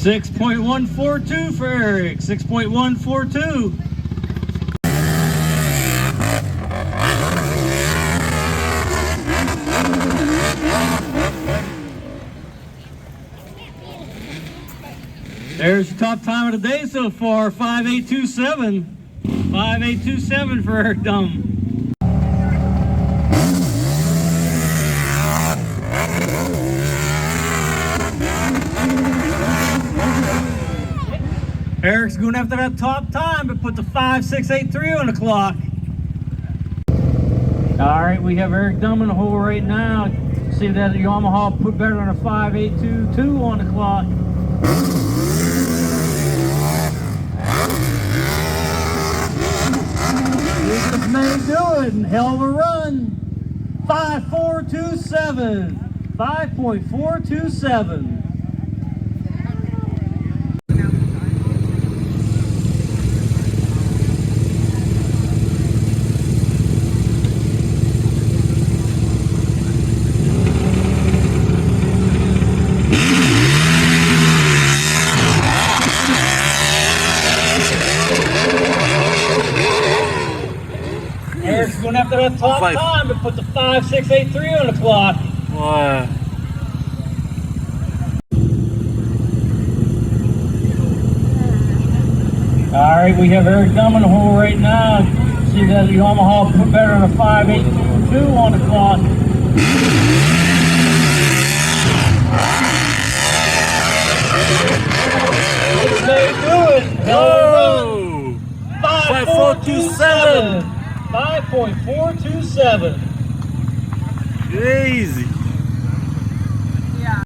6.142 for Eric, 6.142. There's the top time of the day so far, 5.827. 5.827 for Eric Dumb. Eric's going after that top time, but put the 5.683 on the clock. All right, we have Eric Dumb in the hole right now. See that Yamaha put better than a 5.822 on the clock. This may do it, and hell of a run. 5.427, 5.427. Eric's going after that top time to put the 5.683 on the clock. Wow. All right, we have Eric Dumb in the hole right now. See that Yamaha put better than a 5.822 on the clock. This may do it. Whoa! 5.427. 5.427. Crazy.